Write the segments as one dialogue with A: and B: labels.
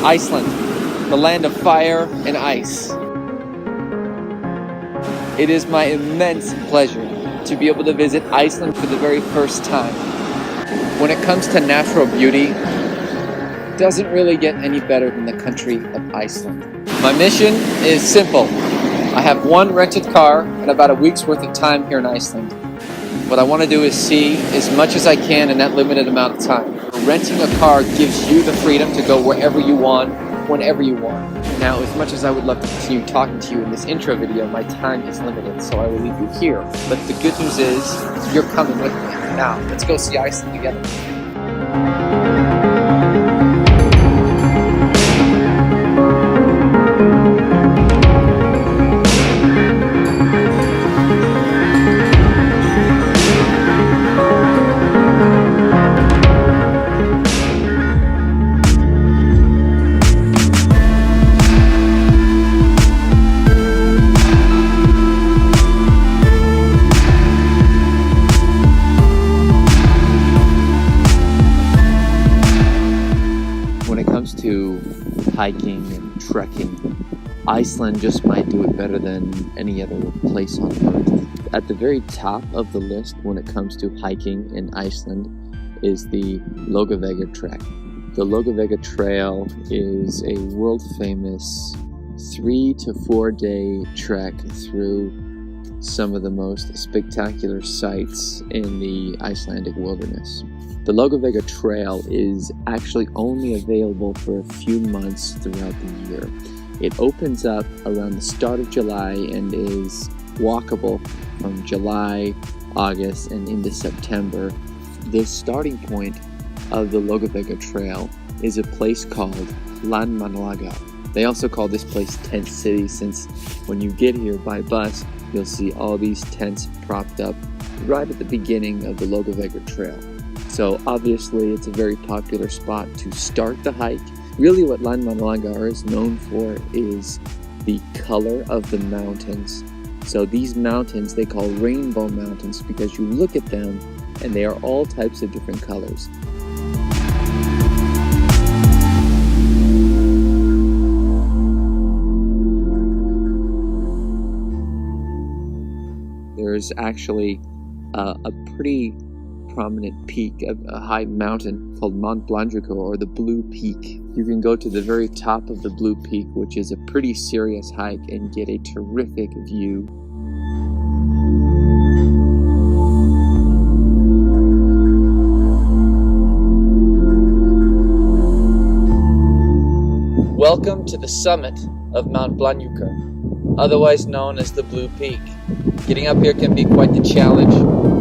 A: Iceland, the land of fire and ice. It is my immense pleasure to be able to visit Iceland for the very first time. When it comes to natural beauty, it doesn't really get any better than the country of Iceland. My mission is simple. I have one rented car and about a week's worth of time here in Iceland. What I want to do is see as much as I can in that limited amount of time. Renting a car gives you the freedom to go wherever you want, whenever you want. Now, as much as I would love to continue talking to you in this intro video, my time is limited, so I will leave you here. But the good news is, you're coming with me. Now, let's go see Iceland together. To hiking and trekking, Iceland just might do it better than any other place on earth. At the very top of the list when it comes to hiking in Iceland is the Laugavegur trek. The Laugavegur trail is a world famous 3 to 4 day trek through some of the most spectacular sights in the Icelandic wilderness. The Laugavegur trail is actually only available for a few months throughout the year. It opens up around the start of July and is walkable from July, August, and into September. The starting point of the Laugavegur trail is a place called Landmannalaugar. They also call this place Tent City, since when you get here by bus, you'll see all these tents propped up right at the beginning of the Laugavegur trail. So obviously it's a very popular spot to start the hike. Really what Landmannalaugar is known for is the color of the mountains. So these mountains they call rainbow mountains because you look at them and they are all types of different colors. There's actually a pretty prominent peak, a high mountain called Mount Blanjukur, or the Blue Peak. You can go to the very top of the Blue Peak, which is a pretty serious hike, and get a terrific view. Welcome to the summit of Mount Blanjukur, otherwise known as the Blue Peak. Getting up here can be quite the challenge.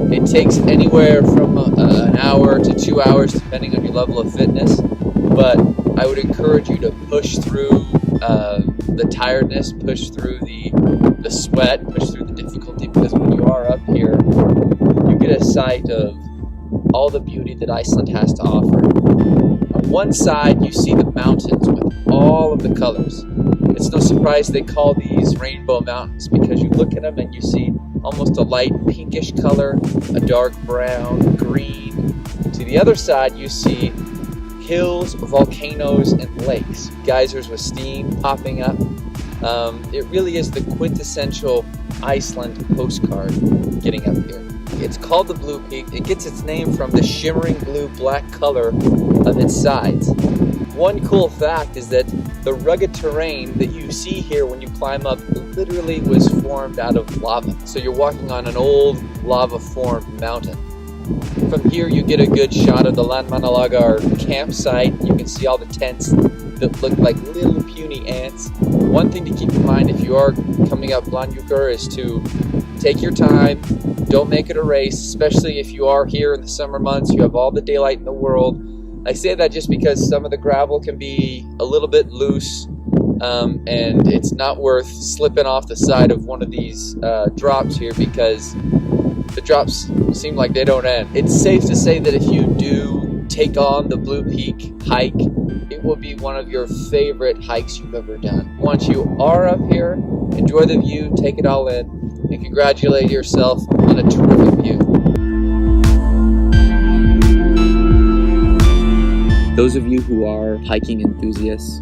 A: It takes anywhere from an hour to 2 hours depending on your level of fitness, but I would encourage you to push through the tiredness, push through the sweat, push through the difficulty, because when you are up here, you get a sight of all the beauty that Iceland has to offer. On one side, you see the mountains with all of the colors. It's no surprise they call these rainbow mountains because you look at them and you see almost a light pinkish color, a dark brown, green. To the other side, you see hills, volcanoes, and lakes, geysers with steam popping up. It really is the quintessential Iceland postcard getting up here. It's called the Blue Peak. It gets its name from the shimmering blue-black color of its sides. One cool fact is that the rugged terrain that you see here when you climb up literally was formed out of lava. So you're walking on an old lava-formed mountain. From here you get a good shot of the Landmannalaugar campsite. You can see all the tents that look like little puny ants. One thing to keep in mind if you are coming up Blanjukur is to take your time. Don't make it a race, especially if you are here in the summer months. You have all the daylight in the world. I say that just because some of the gravel can be a little bit loose, and it's not worth slipping off the side of one of these drops here because the drops seem like they don't end. It's safe to say that if you do take on the Blue Peak hike, it will be one of your favorite hikes you've ever done. Once you are up here, enjoy the view, take it all in, and congratulate yourself on a terrific view. Those of you who are hiking enthusiasts,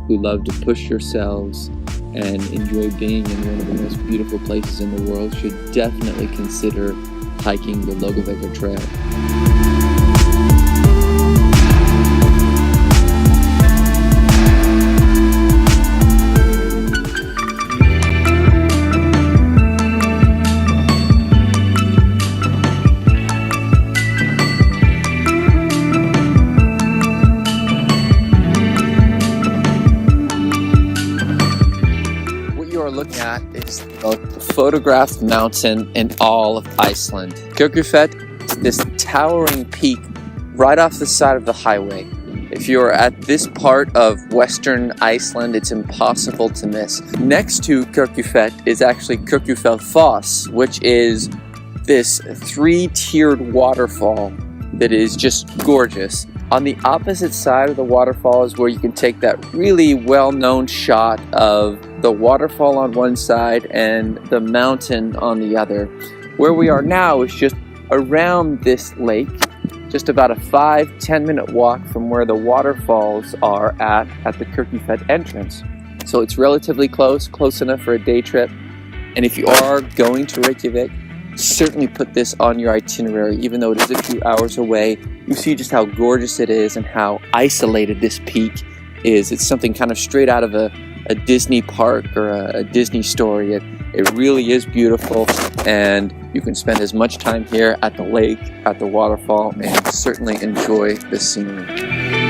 A: who love to push yourselves and enjoy being in one of the most beautiful places in the world should definitely consider hiking the Lågovägar Trail. Looking at is the photographed mountain in all of Iceland. Kirkjufell is this towering peak right off the side of the highway. If you're at this part of western Iceland, it's impossible to miss. Next to Kirkjufell is actually Kirkjufellsfoss, which is this three-tiered waterfall that is just gorgeous. On the opposite side of the waterfall is where you can take that really well-known shot of the waterfall on one side and the mountain on the other. Where we are now is just around this lake, just about a 5-10 minute walk from where the waterfalls are at the Kirkjufell entrance. So it's relatively close enough for a day trip. And if you are going to Reykjavik, certainly put this on your itinerary, even though it is a few hours away. You see just how gorgeous it is and how isolated this peak is. It's something kind of straight out of a Disney park or a Disney story. It really is beautiful, and you can spend as much time here at the lake, at the waterfall, and certainly enjoy the scenery.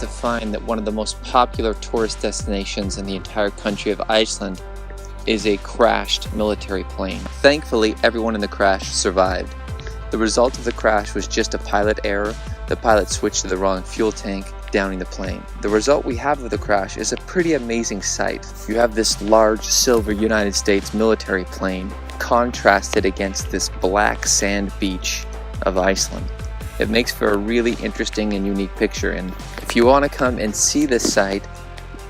A: To find that one of the most popular tourist destinations in the entire country of Iceland is a crashed military plane. Thankfully, everyone in the crash survived. The result of the crash was just a pilot error. The pilot switched to the wrong fuel tank, downing the plane. The result we have of the crash is a pretty amazing sight. You have this large silver United States military plane contrasted against this black sand beach of Iceland. It makes for a really interesting and unique picture, and if you want to come and see this site,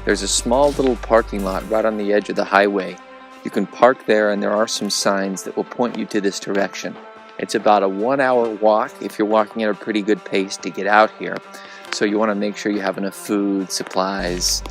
A: there's a small little parking lot right on the edge of the highway. You can park there, and there are some signs that will point you to this direction. It's about a 1-hour walk if you're walking at a pretty good pace to get out here, so you want to make sure you have enough food, supplies,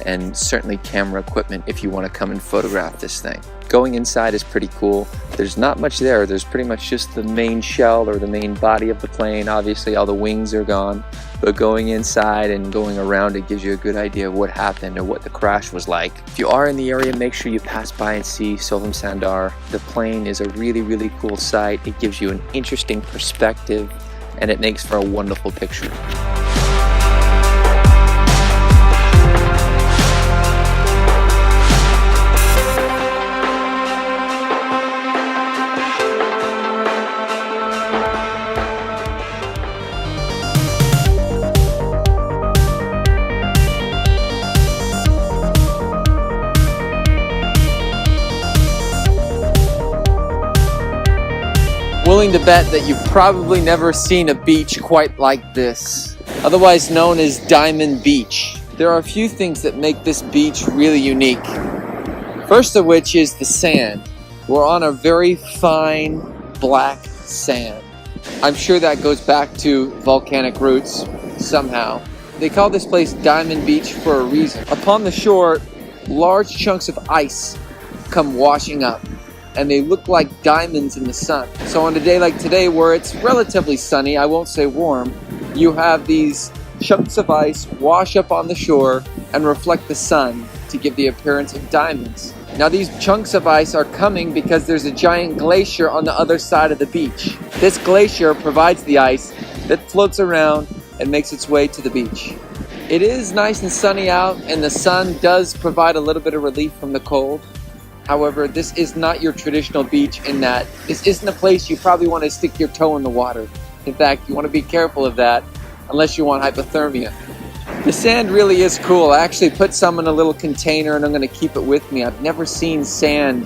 A: and certainly camera equipment if you want to come and photograph this thing. Going inside is pretty cool. There's not much there. There's pretty much just the main shell or the main body of the plane. Obviously all the wings are gone, but going inside and going around it gives you a good idea of what happened or what the crash was like. If you are in the area, make sure you pass by and see Sólheimasandar. The plane is a really cool sight. It gives you an interesting perspective and it makes for a wonderful picture. Willing to bet that you've probably never seen a beach quite like this, otherwise known as Diamond Beach. There are a few things that make this beach really unique. First of which is the sand. We're on a very fine black sand. I'm sure that goes back to volcanic roots somehow. They call this place Diamond Beach for a reason. Upon the shore, large chunks of ice come washing up, and they look like diamonds in the sun. So on a day like today where it's relatively sunny, I won't say warm, you have these chunks of ice wash up on the shore and reflect the sun to give the appearance of diamonds. Now these chunks of ice are coming because there's a giant glacier on the other side of the beach. This glacier provides the ice that floats around and makes its way to the beach. It is nice and sunny out, and the sun does provide a little bit of relief from the cold. However, this is not your traditional beach in that this isn't a place you probably want to stick your toe in the water. In fact, you want to be careful of that unless you want hypothermia. The sand really is cool. I actually put some in a little container and I'm going to keep it with me. I've never seen sand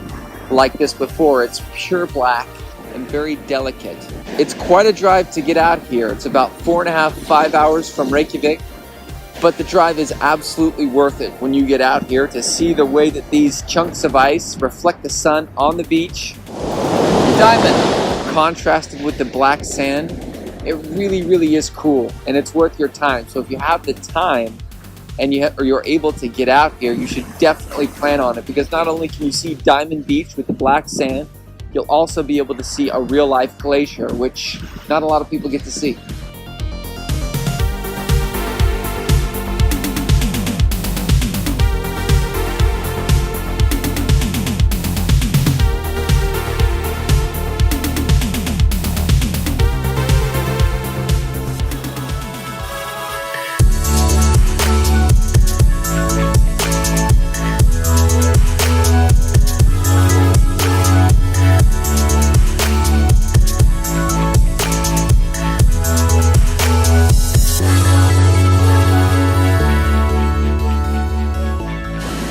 A: like this before. It's pure black and very delicate. It's quite a drive to get out here. It's about 4.5 to 5 hours from Reykjavik, but the drive is absolutely worth it when you get out here to see the way that these chunks of ice reflect the sun on the beach. Diamond contrasted with the black sand. It really is cool, and it's worth your time. So if you have the time and you're able to get out here, you should definitely plan on it, because not only can you see Diamond Beach with the black sand, you'll also be able to see a real-life glacier, which not a lot of people get to see.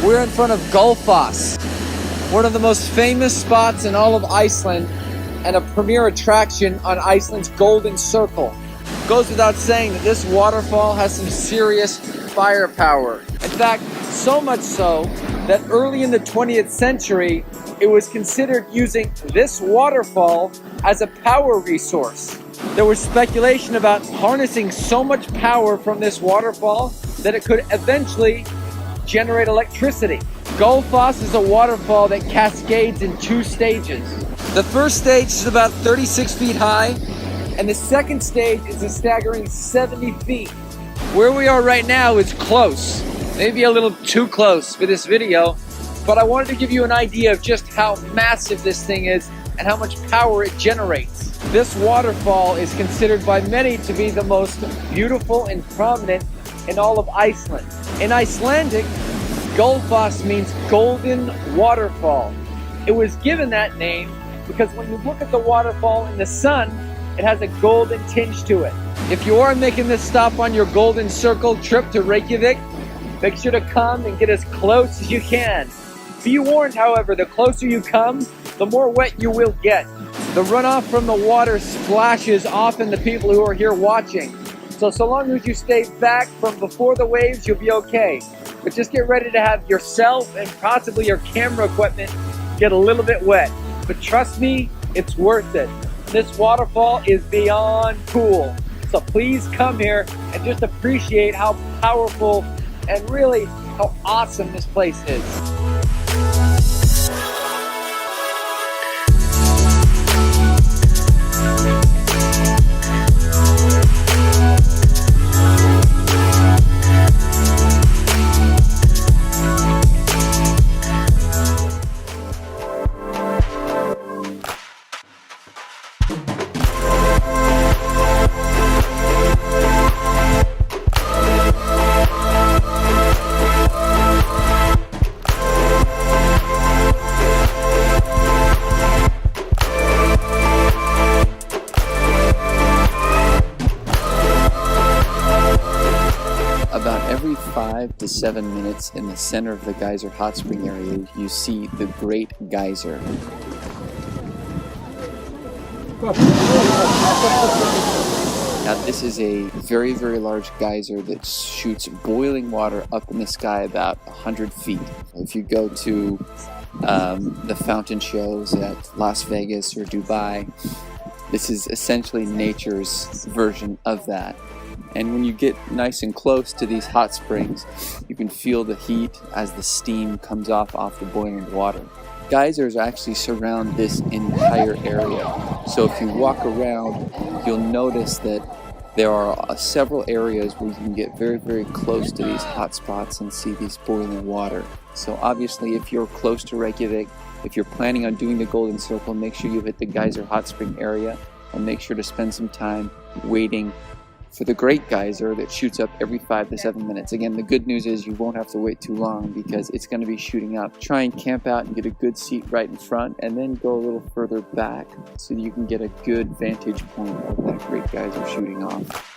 A: We're in front of Gullfoss, one of the most famous spots in all of Iceland and a premier attraction on Iceland's Golden Circle. Goes without saying that this waterfall has some serious firepower. In fact, so much so that early in the 20th century, it was considered using this waterfall as a power resource. There was speculation about harnessing so much power from this waterfall that it could eventually generate electricity. Gullfoss is a waterfall that cascades in 2 stages. The first stage is about 36 feet high, and the second stage is a staggering 70 feet. Where we are right now is close, maybe a little too close for this video, but I wanted to give you an idea of just how massive this thing is and how much power it generates. This waterfall is considered by many to be the most beautiful and prominent in all of Iceland. In Icelandic, Gullfoss means golden waterfall. It was given that name because when you look at the waterfall in the sun, it has a golden tinge to it. If you are making this stop on your Golden Circle trip to Reykjavik, make sure to come and get as close as you can. Be warned, however, the closer you come, the more wet you will get. The runoff from the water splashes often the people who are here watching. So long as you stay back from before the waves, you'll be okay. But just get ready to have yourself and possibly your camera equipment get a little bit wet. But trust me, it's worth it. This waterfall is beyond cool. So please come here and just appreciate how powerful and really how awesome this place is. About every 5 to 7 minutes in the center of the geyser hot spring area, you see the Great Geyser. Now this is a very large geyser that shoots boiling water up in the sky about 100 feet. If you go to the fountain shows at Las Vegas or Dubai, this is essentially nature's version of that. And when you get nice and close to these hot springs, you can feel the heat as the steam comes off the boiling water. Geysers actually surround this entire area. So if you walk around, you'll notice that there are several areas where you can get very close to these hot spots and see these boiling water. So obviously if you're close to Reykjavik, if you're planning on doing the Golden Circle, make sure you hit the geyser hot spring area and make sure to spend some time waiting for the Great Geyser that shoots up every 5 to 7 minutes. Again, the good news is you won't have to wait too long because it's going to be shooting up. Try and camp out and get a good seat right in front, and then go a little further back so you can get a good vantage point of that Great Geyser shooting off.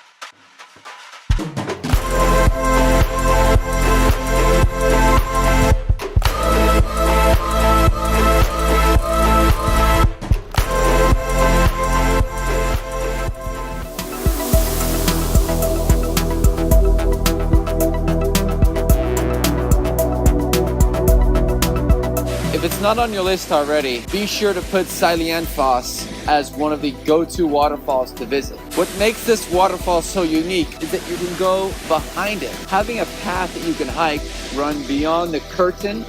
A: If it's not on your list already, be sure to put Salientfoss as one of the go-to waterfalls to visit. What makes this waterfall so unique is that you can go behind it. Having a path that you can hike, run beyond the curtain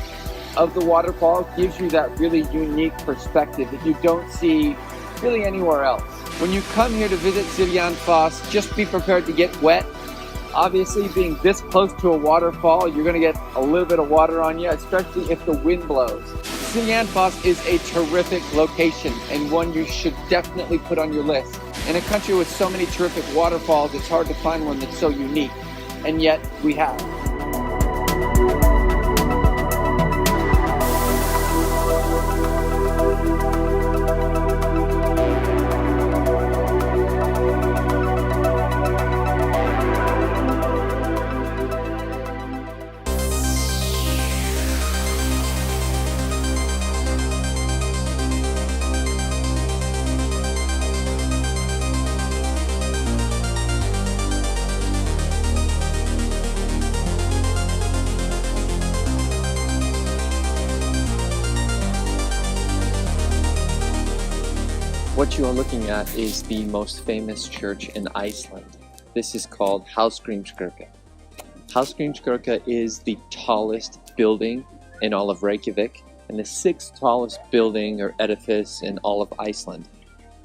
A: of the waterfall gives you that really unique perspective that you don't see really anywhere else. When you come here to visit Salientfoss, just be prepared to get wet. Obviously, being this close to a waterfall, you're going to get a little bit of water on you, especially if the wind blows. Salientfoss is a terrific location and one you should definitely put on your list. In a country with so many terrific waterfalls, it's hard to find one that's so unique, and yet we have. What you are looking at is the most famous church in Iceland. This is called Hallgrímskirkja. Hallgrímskirkja is the tallest building in all of Reykjavik and the 6th tallest building or edifice in all of Iceland.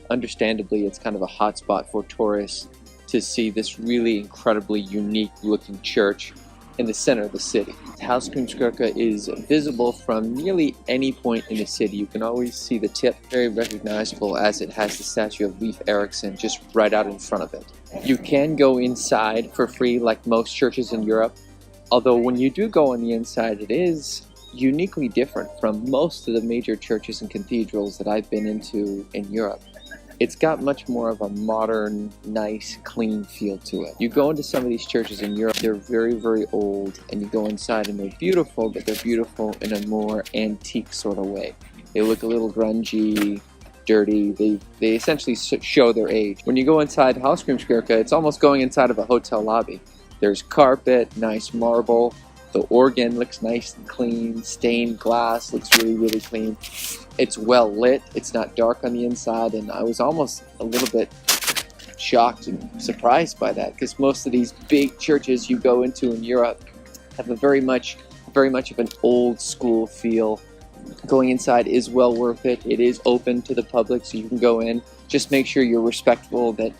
A: Understandably, it's kind of a hotspot for tourists to see this really incredibly unique looking church in the center of the city. Hallgrímskirkja is visible from nearly any point in the city. You can always see the tip, very recognizable as it has the statue of Leif Erikson just right out in front of it. You can go inside for free like most churches in Europe, although when you do go on the inside, it is uniquely different from most of the major churches and cathedrals that I've been into in Europe. It's got much more of a modern, nice, clean feel to it. You go into some of these churches in Europe, they're very, very old, and you go inside and they're beautiful, but they're beautiful in a more antique sort of way. They look a little grungy, dirty, they essentially show their age. When you go inside Hallgrímskirkja, it's almost going inside of a hotel lobby. There's carpet, nice marble, the organ looks nice and clean, stained glass looks really, really clean. It's well lit, it's not dark on the inside, and I was almost a little bit shocked and surprised by that, because most of these big churches you go into in Europe have a very much of an old school feel. Going inside is well worth it. It is open to the public, so you can go in. Just make sure you're respectful, that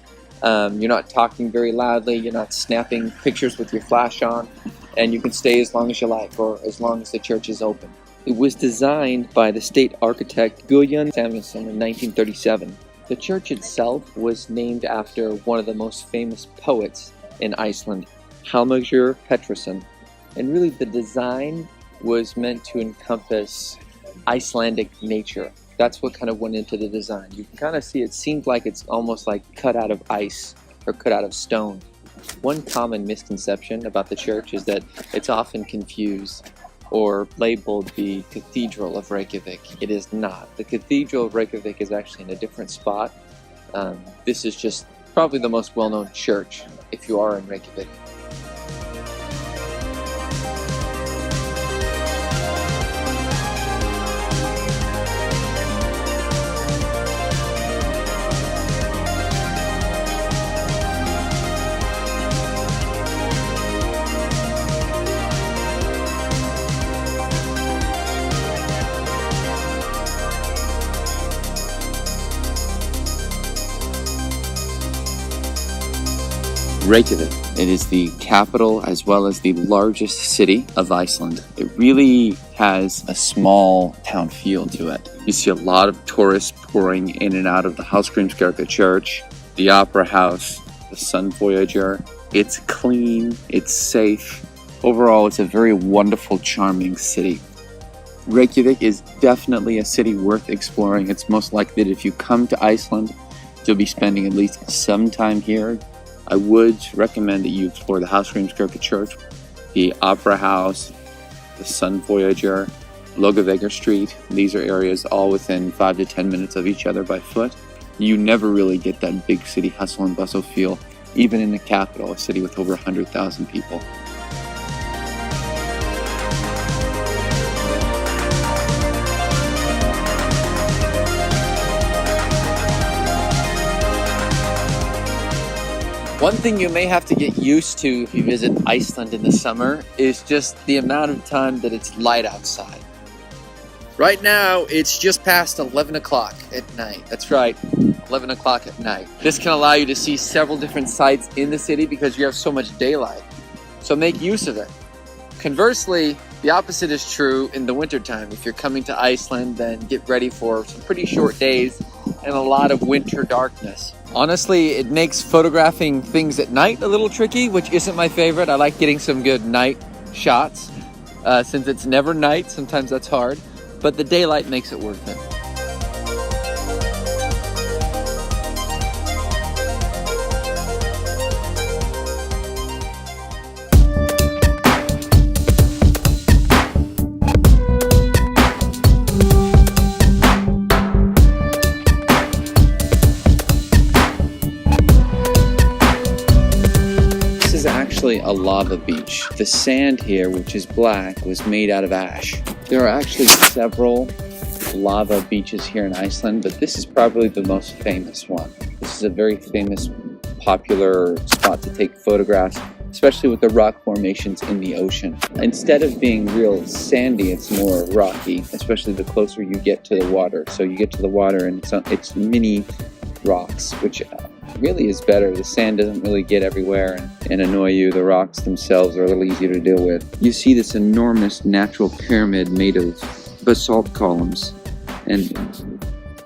A: you're not talking very loudly, you're not snapping pictures with your flash on, and you can stay as long as you like, or as long as the church is open. It was designed by the state architect Guðjón Samúelsson in 1937. The church itself was named after one of the most famous poets in Iceland, Hallgrímur Pétursson. And really the design was meant to encompass Icelandic nature. That's what kind of went into the design. You can kind of see it seemed like it's almost like cut out of ice or cut out of stone. One common misconception about the church is that it's often confused or labeled the Cathedral of Reykjavik. It is not. The Cathedral of Reykjavik is actually in a different spot. This is just probably the most well-known church if you are in Reykjavik. Reykjavik. It is the capital as well as the largest city of Iceland. It really has a small town feel to it. You see a lot of tourists pouring in and out of the Hallgrímskirkja church, the opera house, the Sun Voyager. It's clean, it's safe. Overall, it's a very wonderful, charming city. Reykjavik is definitely a city worth exploring. It's most likely that if you come to Iceland, you'll be spending at least some time here. I would recommend that you explore the Hallgrímskirkja Church, the Opera House, the Sun Voyager, Laugavegur Street. These are areas all within 5 to 10 minutes of each other by foot. You never really get that big city hustle and bustle feel, even in the capital, a city with over 100,000 people. One thing you may have to get used to if you visit Iceland in the summer is just the amount of time that it's light outside. Right now, it's just past 11 o'clock at night. That's right, 11 o'clock at night. This can allow you to see several different sites in the city because you have so much daylight. So make use of it. Conversely, the opposite is true in the wintertime. If you're coming to Iceland, then get ready for some pretty short days and a lot of winter darkness. Honestly, it makes photographing things at night a little tricky, which isn't my favorite. I like getting some good night shots. Since it's never night, sometimes that's hard, but the daylight makes it worth it. Actually a lava beach. The sand here, which is black, was made out of ash. There are actually several lava beaches here in Iceland, but this is probably the most famous one. This is a very famous, popular spot to take photographs, especially with the rock formations in the ocean. Instead of being real sandy, it's more rocky, especially the closer you get to the water. So you get to the water and it's mini rocks, which really is better. The sand doesn't really get everywhere and annoy you. The rocks themselves are a little easier to deal with. You see this enormous natural pyramid made of basalt columns, and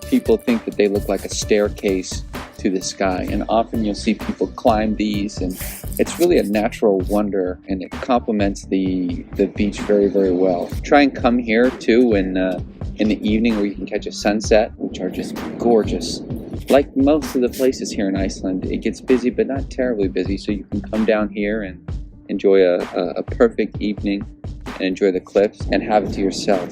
A: people think that they look like a staircase to the sky, and often you'll see people climb these, and it's really a natural wonder, and it complements the beach very, very well. Try and come here too in the evening where you can catch a sunset, which are just gorgeous. Like most of the places here in Iceland, it gets busy, but not terribly busy, so you can come down here and enjoy a perfect evening and enjoy the cliffs and have it to yourself.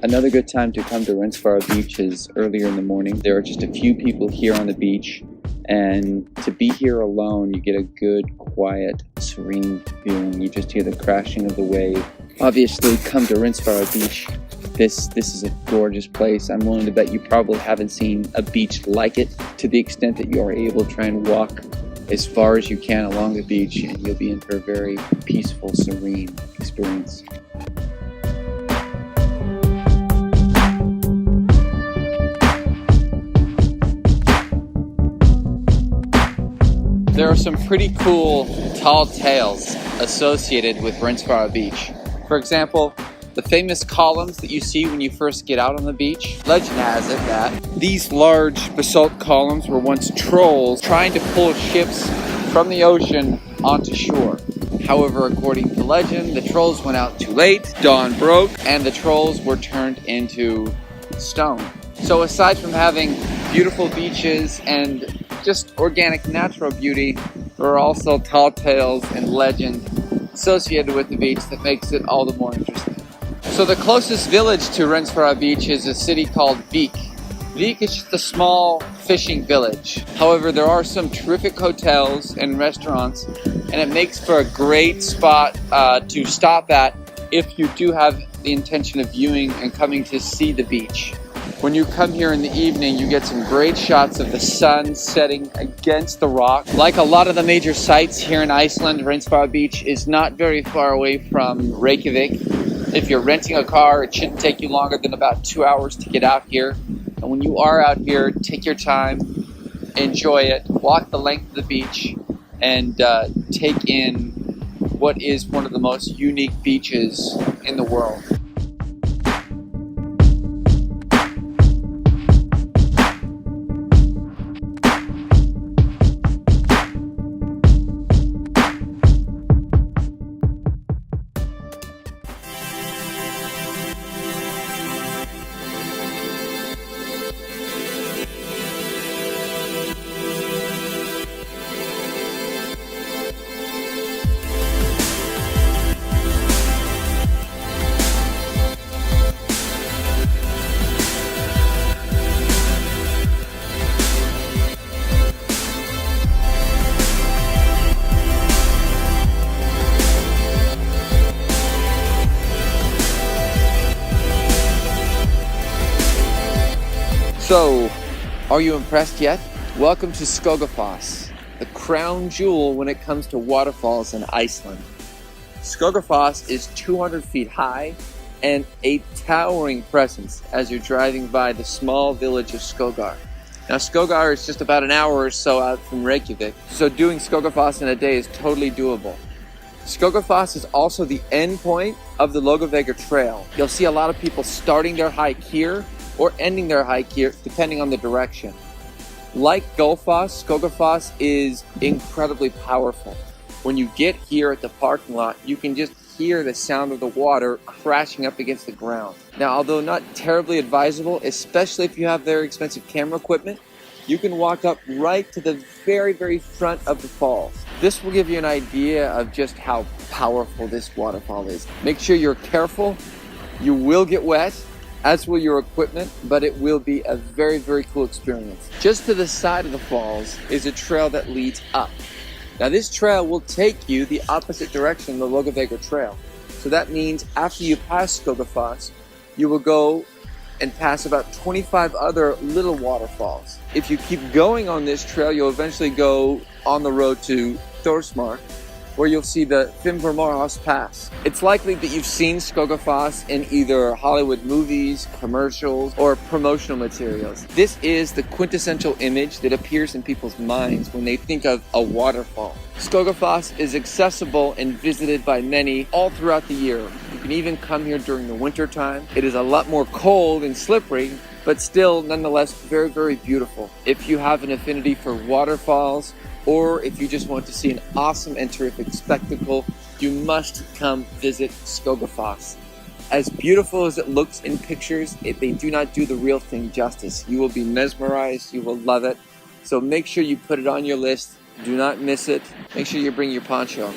A: Another good time to come to Reynisfjara Beach is earlier in the morning. There are just a few people here on the beach, and to be here alone, you get a good, quiet, serene feeling. You just hear the crashing of the wave. Obviously, come to Reynisfjara Beach. This is a gorgeous place. I'm willing to bet you probably haven't seen a beach like it. To the extent that you are able to try and walk as far as you can along the beach, and you'll be in for a very peaceful, serene experience. There are some pretty cool tall tales associated with Reynisfjara Beach. For example, the famous columns that you see when you first get out on the beach. Legend has it that these large basalt columns were once trolls trying to pull ships from the ocean onto shore. However, according to legend, the trolls went out too late, dawn broke, and the trolls were turned into stone. So aside from having beautiful beaches and just organic natural beauty, there are also tall tales and legend associated with the beach that makes it all the more interesting. So the closest village to Reynisfjara Beach is a city called Vík. Vík is just a small fishing village. However, there are some terrific hotels and restaurants, and it makes for a great spot to stop at if you do have the intention of viewing and coming to see the beach. When you come here in the evening, you get some great shots of the sun setting against the rock. Like a lot of the major sites here in Iceland, Reynisfjara Beach is not very far away from Reykjavik. If you're renting a car, it shouldn't take you longer than about 2 hours to get out here. And when you are out here, take your time, enjoy it, walk the length of the beach, and take in what is one of the most unique beaches in the world. So, are you impressed yet? Welcome to Skogafoss, the crown jewel when it comes to waterfalls in Iceland. Skogafoss is 200 feet high and a towering presence as you're driving by the small village of Skogar. Now, Skogar is just about an hour or so out from Reykjavik, so doing Skogafoss in a day is totally doable. Skogafoss is also the end point of the Laugavegur Trail. You'll see a lot of people starting their hike here or ending their hike here, depending on the direction. Like Gullfoss, Skogafoss is incredibly powerful. When you get here at the parking lot, you can just hear the sound of the water crashing up against the ground. Now, although not terribly advisable, especially if you have very expensive camera equipment, you can walk up right to the very, very front of the falls. This will give you an idea of just how powerful this waterfall is. Make sure you're careful. You will get wet, as will your equipment, but it will be a very, very cool experience. Just to the side of the falls is a trail that leads up. Now, this trail will take you the opposite direction of the Laugavegur Trail. So that means after you pass Skogafoss, you will go and pass about 25 other little waterfalls. If you keep going on this trail, you'll eventually go on the road to Thorsmark, where you'll see the Fimmvörðuháls Pass. It's likely that you've seen Skogafoss in either Hollywood movies, commercials, or promotional materials. This is the quintessential image that appears in people's minds when they think of a waterfall. Skogafoss is accessible and visited by many all throughout the year. You can even come here during the winter time. It is a lot more cold and slippery, but still nonetheless very, very beautiful. If you have an affinity for waterfalls, or if you just want to see an awesome and terrific spectacle, you must come visit Skogafoss. As beautiful as it looks in pictures, they do not do the real thing justice. You will be mesmerized, you will love it. So make sure you put it on your list. Do not miss it. Make sure you bring your poncho.